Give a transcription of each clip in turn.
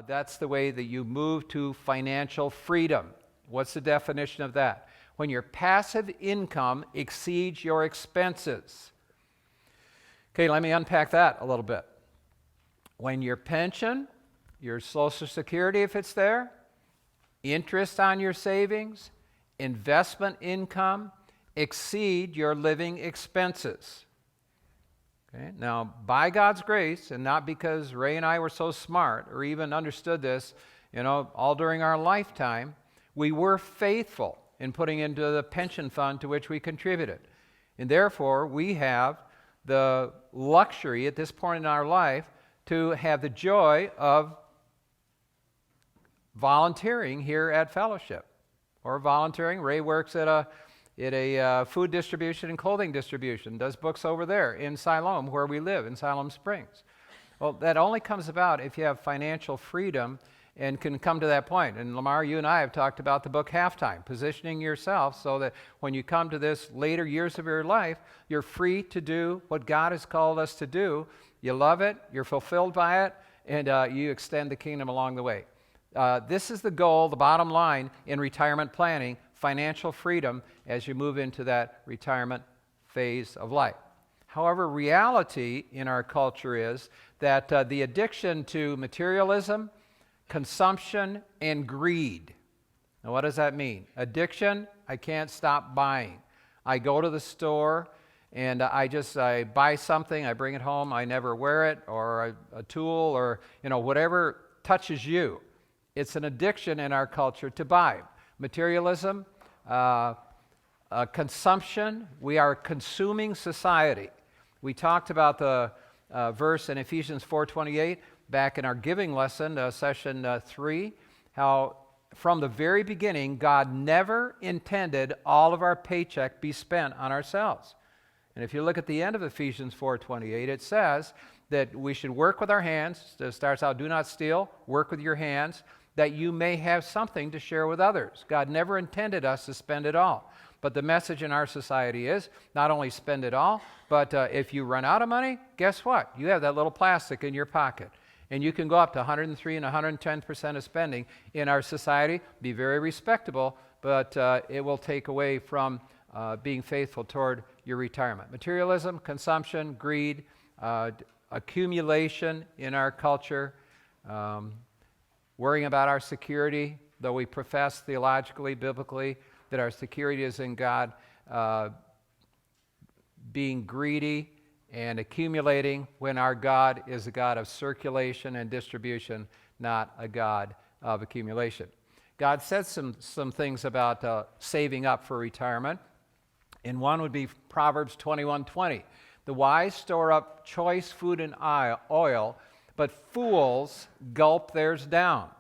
That's the way that you move to financial freedom. What's the definition of that? When your passive income exceeds your expenses. Okay, let me unpack that a little bit. When your pension, your Social Security if it's there, interest on your savings, investment income exceed your living expenses. Okay? Now, by God's grace, and not because Ray and I were so smart or even understood this, all during our lifetime, we were faithful in putting into the pension fund to which we contributed. And therefore, we have the luxury at this point in our life to have the joy of volunteering here at Fellowship, or volunteering. Ray works at a food distribution and clothing distribution, does books over there in Siloam, where we live, in Siloam Springs. Well, that only comes about if you have financial freedom and can come to that point. And Lamar, you and I have talked about the book Halftime, positioning yourself so that when you come to this later years of your life, you're free to do what God has called us to do. You love it, you're fulfilled by it, and you extend the kingdom along the way. This is the goal, the bottom line in retirement planning, financial freedom as you move into that retirement phase of life. However, reality in our culture is that the addiction to materialism, consumption, and greed. Now, what does that mean? Addiction, I can't stop buying. I go to the store and I buy something, I bring it home, I never wear it, or a tool, or whatever touches you. It's an addiction in our culture to buy. Materialism, consumption, we are a consuming society. We talked about the verse in Ephesians 4:28 back in our giving lesson, session 3, how from the very beginning, God never intended all of our paycheck be spent on ourselves. And if you look at the end of Ephesians 4:28, it says that we should work with our hands. It starts out, do not steal, work with your hands, that you may have something to share with others. God never intended us to spend it all. But the message in our society is not only spend it all, but if you run out of money, guess what? You have that little plastic in your pocket. And you can go up to 103 and 110% of spending in our society, be very respectable, but it will take away from being faithful toward your retirement. Materialism, consumption, greed, accumulation in our culture, worrying about our security, though we profess theologically, biblically, that our security is in God, being greedy and accumulating when our God is a God of circulation and distribution, not a God of accumulation. God said some things about saving up for retirement, and one would be Proverbs 21:20. The wise store up choice food and oil, but fools gulp theirs down.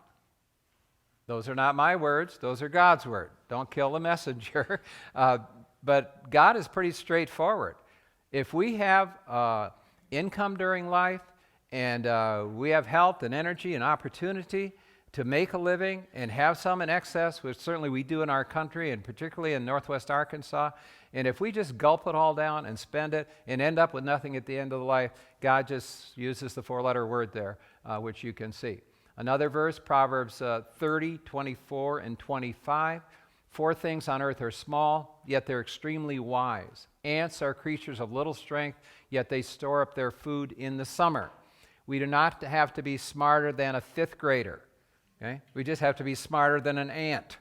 Those are not my words, those are God's word. Don't kill the messenger. But God is pretty straightforward. If we have income during life and we have health and energy and opportunity to make a living and have some in excess, which certainly we do in our country and particularly in Northwest Arkansas, and if we just gulp it all down and spend it and end up with nothing at the end of the life, God just uses the four-letter word there, which you can see. Another verse, Proverbs 30:24 and 25. 4 things on earth are small, yet they're extremely wise. Ants are creatures of little strength, yet they store up their food in the summer. We do not have to be smarter than a 5th grader. Okay? We just have to be smarter than an ant.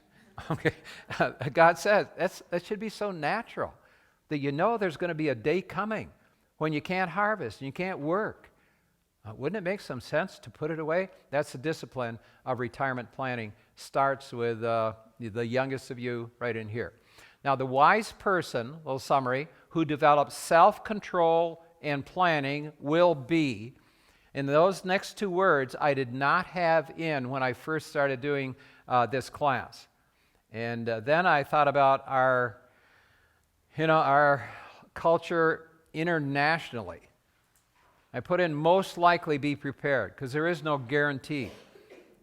Okay? God says that should be so natural that there's going to be a day coming when you can't harvest and you can't work. Wouldn't it make some sense to put it away? That's the discipline of retirement planning. Starts with the youngest of you right in here. Now, the wise person, little summary, who develops self-control and planning will be, and those next 2 words I did not have in when I first started doing this class. And then I thought about our culture internationally. I put in most likely be prepared because there is no guarantee.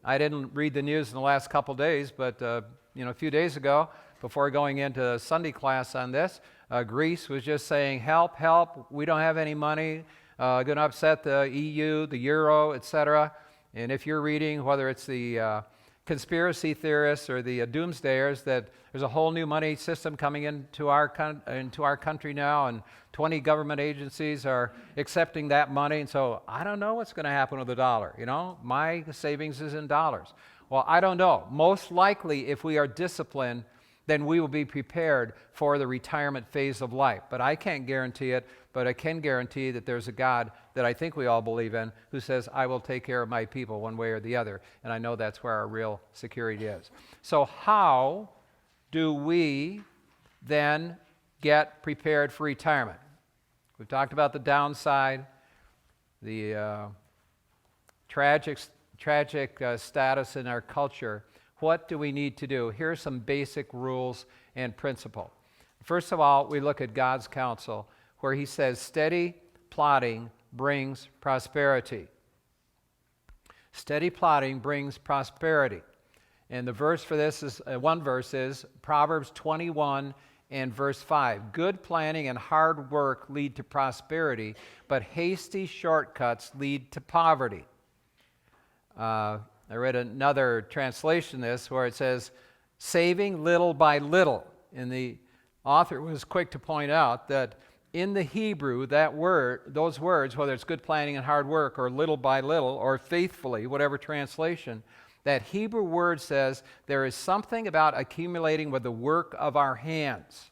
I didn't read the news in the last couple days, but a few days ago, before going into Sunday class on this, Greece was just saying, help, help, we don't have any money, going to upset the EU, the euro, etc. And if you're reading, whether it's the conspiracy theorists or the doomsdayers, that there's a whole new money system coming into our country now, and 20 government agencies are accepting that money, and so I don't know what's going to happen with the dollar. My savings is in dollars. Well, I don't know. Most likely, if we are disciplined, then we will be prepared for the retirement phase of life. But I can't guarantee it, but I can guarantee that there's a God that I think we all believe in who says, I will take care of my people one way or the other. And I know that's where our real security is. So how do we then get prepared for retirement? We've talked about the downside, the tragic status in our culture. What do we need to do? Here are some basic rules and principles. First of all, we look at God's counsel, where he says, steady plodding brings prosperity. Steady plodding brings prosperity. And the verse for this is, one verse is Proverbs 21 and verse 5. Good planning and hard work lead to prosperity, but hasty shortcuts lead to poverty. I read another translation of this where it says, saving little by little. And the author was quick to point out that in the Hebrew, those words, whether it's good planning and hard work, or little by little, or faithfully, whatever translation, that Hebrew word says there is something about accumulating with the work of our hands,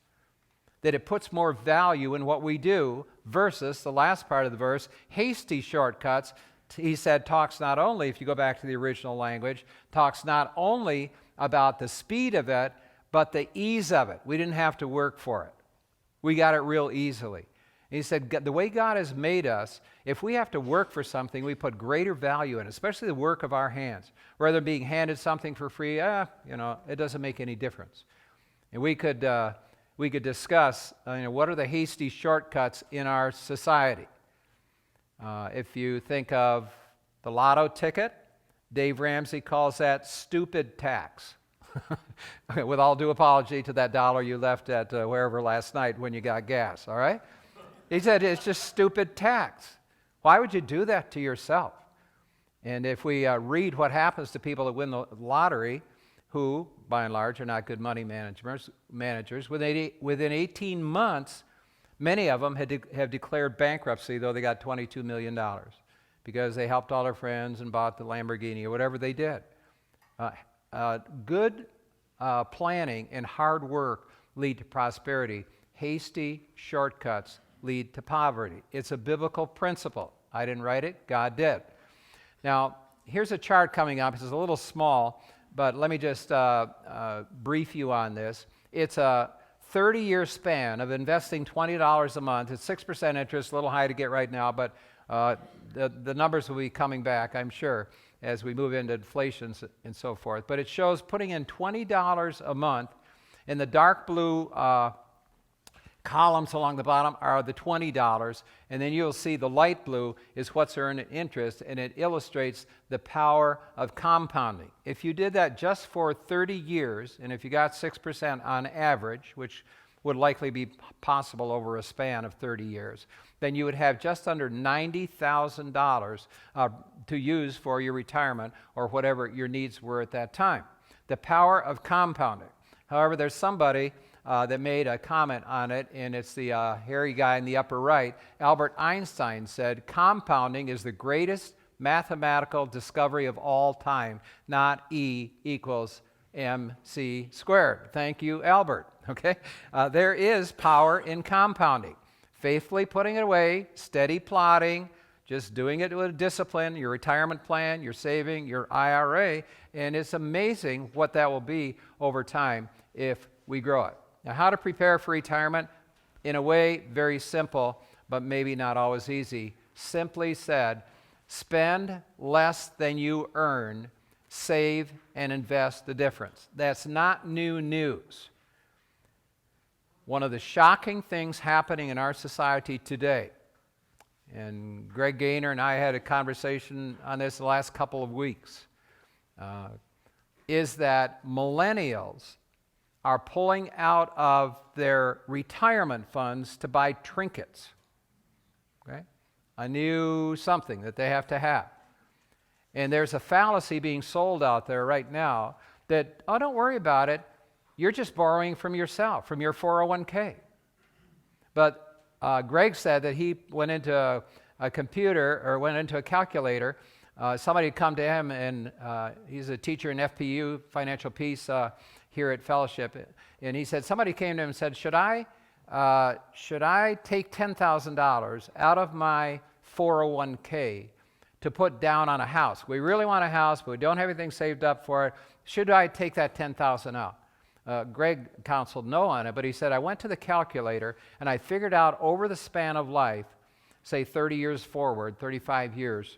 that it puts more value in what we do versus the last part of the verse, hasty shortcuts. He said talks not only, if you go back to the original language, talks not only about the speed of it, but the ease of it. We didn't have to work for it. We got it real easily. And he said, the way God has made us, if we have to work for something, we put greater value in it, especially the work of our hands. Rather than being handed something for free, it doesn't make any difference. And we could discuss, what are the hasty shortcuts in our society? If you think of the lotto ticket, Dave Ramsey calls that stupid tax. With all due apology to that dollar you left at wherever last night when you got gas, all right? He said it's just stupid tax. Why would you do that to yourself? And if we read what happens to people that win the lottery, who, by and large, are not good money managers, within 18 months, many of them have declared bankruptcy, though they got $22 million, because they helped all their friends and bought the Lamborghini or whatever they did. Good planning and hard work lead to prosperity. Hasty shortcuts lead to poverty. It's a biblical principle. I didn't write it. God did. Now, here's a chart coming up. It's a little small, but let me just brief you on this. It's a 30-year span of investing $20 a month. It's 6% interest, a little high to get right now, but the numbers will be coming back, I'm sure, as we move into inflation and so forth. But it shows putting in $20 a month. In the dark blue columns along the bottom are the $20, and then you'll see the light blue is what's earned in interest, and it illustrates the power of compounding. If you did that just for 30 years, and if you got 6% on average, which would likely be possible over a span of 30 years, then you would have just under $90,000 to use for your retirement or whatever your needs were at that time. The power of compounding. However, there's somebody that made a comment on it, and it's the hairy guy in the upper right. Albert Einstein said, compounding is the greatest mathematical discovery of all time, not E equals MC squared. Thank you, Albert. Okay? There is power in compounding. Faithfully putting it away, steady plodding, just doing it with discipline, your retirement plan, your saving, your IRA, and it's amazing what that will be over time if we grow it. Now, how to prepare for retirement? In a way, very simple, but maybe not always easy. Simply said, spend less than you earn, save and invest the difference. That's not new news. One of the shocking things happening in our society today, and Greg Gaynor and I had a conversation on this the last couple of weeks, is that millennials are pulling out of their retirement funds to buy trinkets, okay? A new something that they have to have. And there's a fallacy being sold out there right now that, oh, don't worry about it. You're just borrowing from yourself, from your 401k. But Greg said that he went into a computer or went into a calculator. Somebody had come to him, and he's a teacher in FPU, Financial Peace, here at Fellowship. And he said, somebody came to him and said, should I take $10,000 out of my 401k to put down on a house? We really want a house, but we don't have anything saved up for it. Should I take that $10,000 out? Greg counseled no on it, but he said, I went to the calculator and I figured out over the span of life, say 30 years forward, 35 years,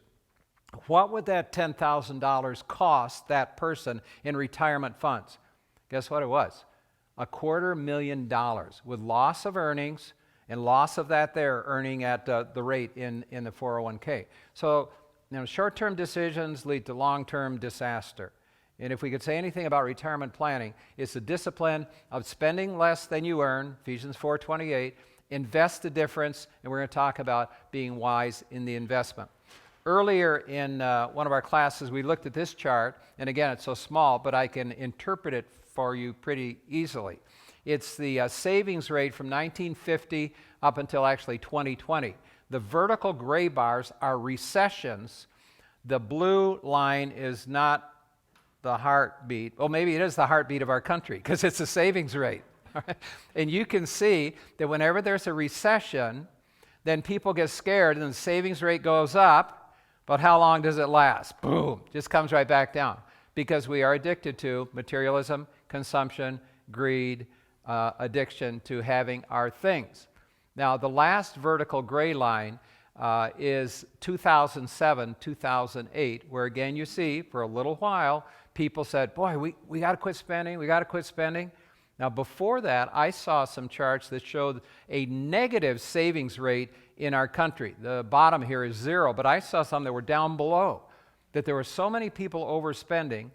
what would that $10,000 cost that person in retirement funds? Guess what it was? $250,000 with loss of earnings and loss of that there earning at the rate in the 401k. So, short-term decisions lead to long-term disaster. And if we could say anything about retirement planning, it's the discipline of spending less than you earn, Ephesians 4:28, invest the difference, and we're going to talk about being wise in the investment. Earlier in one of our classes, we looked at this chart, and again, it's so small, but I can interpret it for you pretty easily. It's the savings rate from 1950 up until actually 2020. The vertical gray bars are recessions. The blue line is not the heartbeat. Well, maybe it is the heartbeat of our country because it's a savings rate. And you can see that whenever there's a recession, then people get scared and the savings rate goes up, but how long does it last? Boom, just comes right back down because we are addicted to materialism, consumption, greed, addiction to having our things. Now, the last vertical gray line is 2007, 2008, where again you see for a little while, people said, boy, we got to quit spending, we got to quit spending. Now, before that, I saw some charts that showed a negative savings rate in our country. The bottom here is 0, but I saw some that were down below, that there were so many people overspending,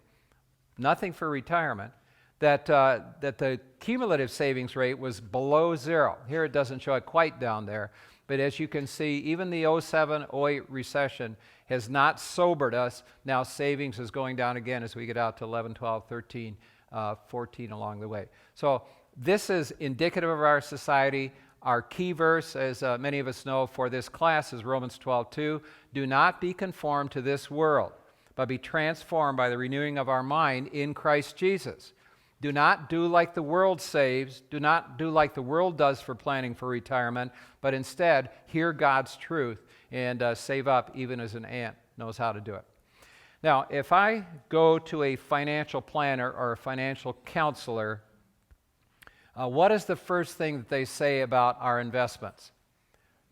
nothing for retirement, that the cumulative savings rate was below 0. Here it doesn't show it quite down there, but as you can see, even the 07-08 recession has not sobered us. Now savings is going down again as we get out to 11, 12, 13, 14 along the way. So this is indicative of our society. Our key verse, as many of us know for this class, is Romans 12:2. Do not be conformed to this world, but be transformed by the renewing of our mind in Christ Jesus. Do not do like the world saves. Do not do like the world does for planning for retirement, but instead hear God's truth and save up even as an ant knows how to do it. Now, if I go to a financial planner or a financial counselor, what is the first thing that they say about our investments?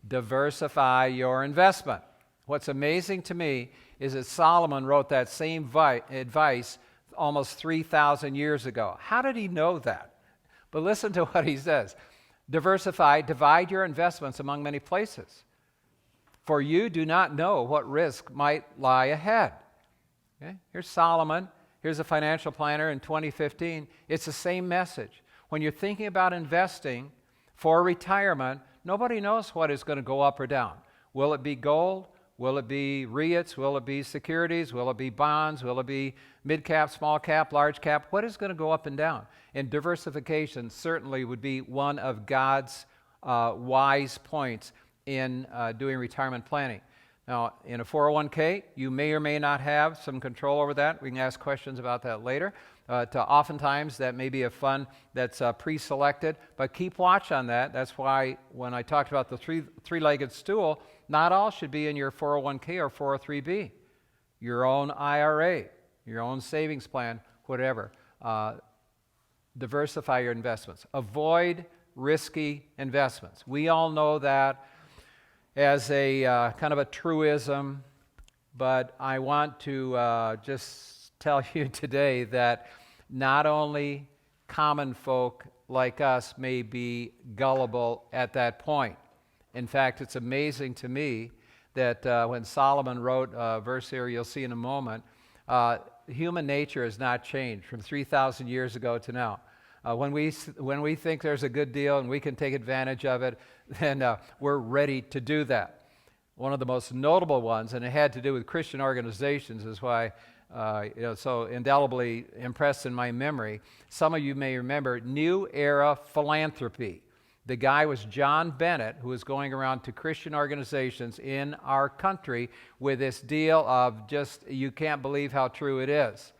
Diversify your investment. What's amazing to me is that Solomon wrote that same advice almost 3,000 years ago. How did he know that? But listen to what he says. Diversify, divide your investments among many places. For you do not know what risk might lie ahead. Okay? Here's Solomon. Here's a financial planner in 2015. It's the same message. When you're thinking about investing for retirement, nobody knows what is going to go up or down. Will it be gold? Will it be REITs? Will it be securities? Will it be bonds? Will it be mid-cap, small-cap, large-cap? What is going to go up and down? And diversification certainly would be one of God's wise points in doing retirement planning. Now, in a 401k, you may or may not have some control over that. We can ask questions about that later. Oftentimes, that may be a fund that's pre-selected, but keep watch on that. That's why when I talked about the three-legged stool, not all should be in your 401k or 403b. Your own IRA, your own savings plan, whatever. Diversify your investments. Avoid risky investments. We all know that as a kind of a truism, but I want to just tell you today that not only common folk like us may be gullible at that point. In fact, it's amazing to me that when Solomon wrote a verse here, you'll see in a moment, human nature has not changed from 3,000 years ago to now. When we think there's a good deal and we can take advantage of it, then we're ready to do that. one of the most notable ones, and it had to do with Christian organizations, is why so indelibly impressed in my memory. Some of you may remember New Era Philanthropy. The guy was John Bennett, who was going around to Christian organizations in our country with this deal of just, you can't believe how true it is.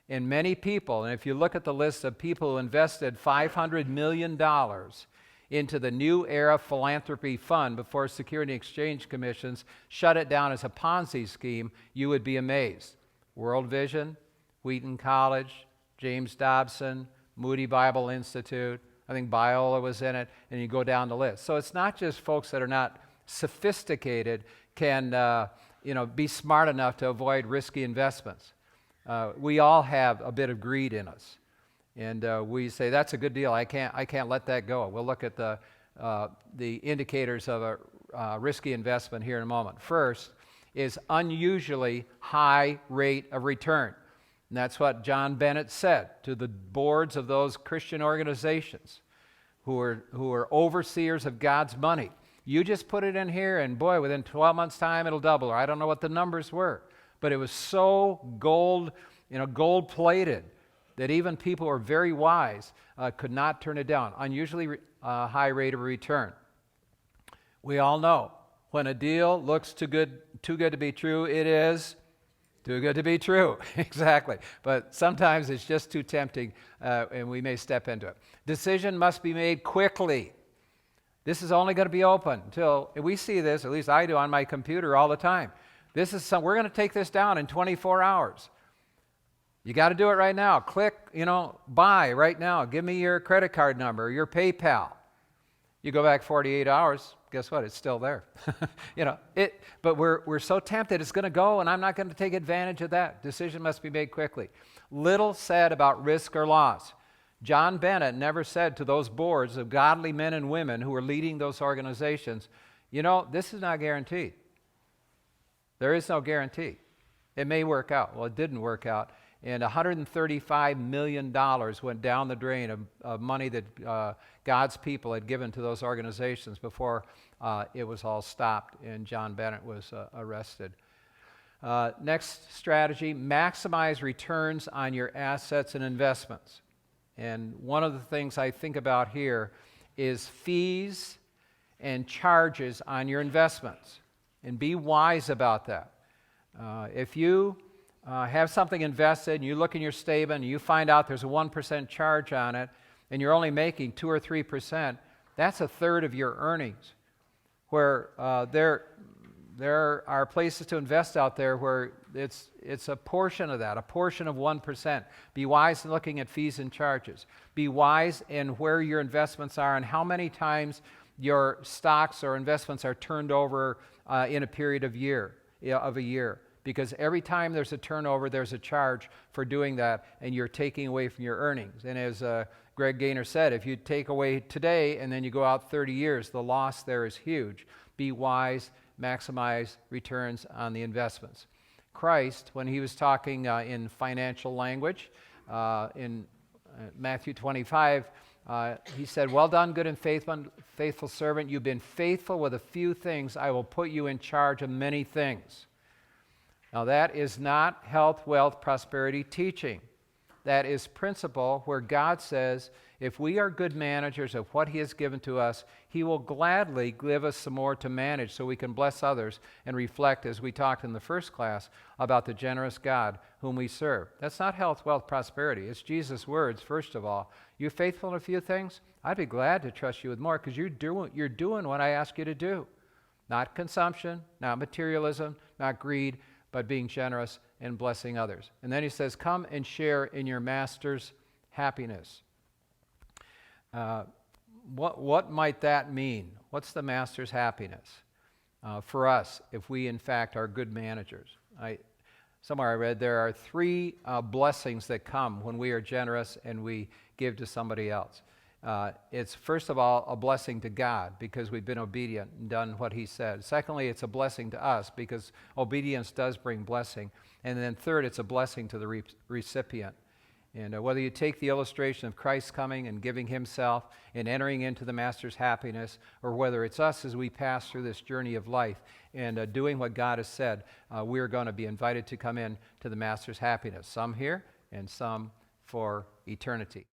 And many people, and if you look at the list of people who invested $500 million into the New Era Philanthropy Fund before Security and Exchange Commissions shut it down as a Ponzi scheme, you would be amazed. World Vision, Wheaton College, James Dobson, Moody Bible Institute, I think Biola was in it, and you go down the list. So it's not just folks that are not sophisticated can be smart enough to avoid risky investments. We all have a bit of greed in us, and we say that's a good deal. I can't let that go. We'll look at the indicators of a risky investment here in a moment. First is unusually high rate of return. And that's what John Bennett said to the boards of those Christian organizations who are overseers of God's money. You just put it in here, and boy, within 12 months' time, it'll double. Or I don't know what the numbers were, but it was so gold-plated that even people who are very wise could not turn it down. Unusually high rate of return. We all know when a deal looks too good to be true, it is too good to be true. Exactly. But sometimes it's just too tempting, and we may step into it. Decision must be made quickly. This is only going to be open until we see this, at least I do on my computer all the time. We're going to take this down in 24 hours. You got to do it right now. Click, buy right now. Give me your credit card number, or your PayPal. You go back 48 hours, guess what? It's still there. But we're so tempted it's going to go, and I'm not going to take advantage of that. Decision must be made quickly. Little said about risk or loss. John Bennett never said to those boards of godly men and women who were leading those organizations, this is not guaranteed. There is no guarantee. It may work out. Well, it didn't work out. And $135 million went down the drain of money that God's people had given to those organizations before it was all stopped and John Bennett was arrested. Next strategy, maximize returns on your assets and investments. And one of the things I think about here is fees and charges on your investments. And be wise about that. If you have something invested and you look in your statement and you find out there's a 1% charge on it and you're only making 2 or 3%, that's a third of your earnings. Where there are places to invest out there where it's a portion of that, a portion of 1%. Be wise in looking at fees and charges. Be wise in where your investments are and how many times your stocks or investments are turned over in a period of a year. Because every time there's a turnover, there's a charge for doing that, and you're taking away from your earnings. And as Greg Gaynor said, if you take away today and then you go out 30 years, the loss there is huge. Be wise, maximize returns on the investments. Christ, when he was talking in financial language, in Matthew 25, he said, "Well done, good and faithful servant. You've been faithful with a few things. I will put you in charge of many things." Now that is not health, wealth, prosperity teaching. That is principle where God says, if we are good managers of what he has given to us, he will gladly give us some more to manage so we can bless others and reflect, as we talked in the first class, about the generous God whom we serve. That's not health, wealth, prosperity. It's Jesus' words, first of all. You're faithful in a few things? I'd be glad to trust you with more because you're doing what I ask you to do. Not consumption, not materialism, not greed, but being generous and blessing others. And then he says, come and share in your master's happiness. What might that mean? What's the master's happiness for us if we, in fact, are good managers? Somewhere I read there are 3 blessings that come when we are generous and we give to somebody else. It's, first of all, a blessing to God because we've been obedient and done what he said. Secondly, it's a blessing to us because obedience does bring blessing. And then third, it's a blessing to the recipient. And whether you take the illustration of Christ coming and giving himself and entering into the Master's happiness, or whether it's us as we pass through this journey of life and doing what God has said, we're going to be invited to come in to the Master's happiness, some here and some for eternity.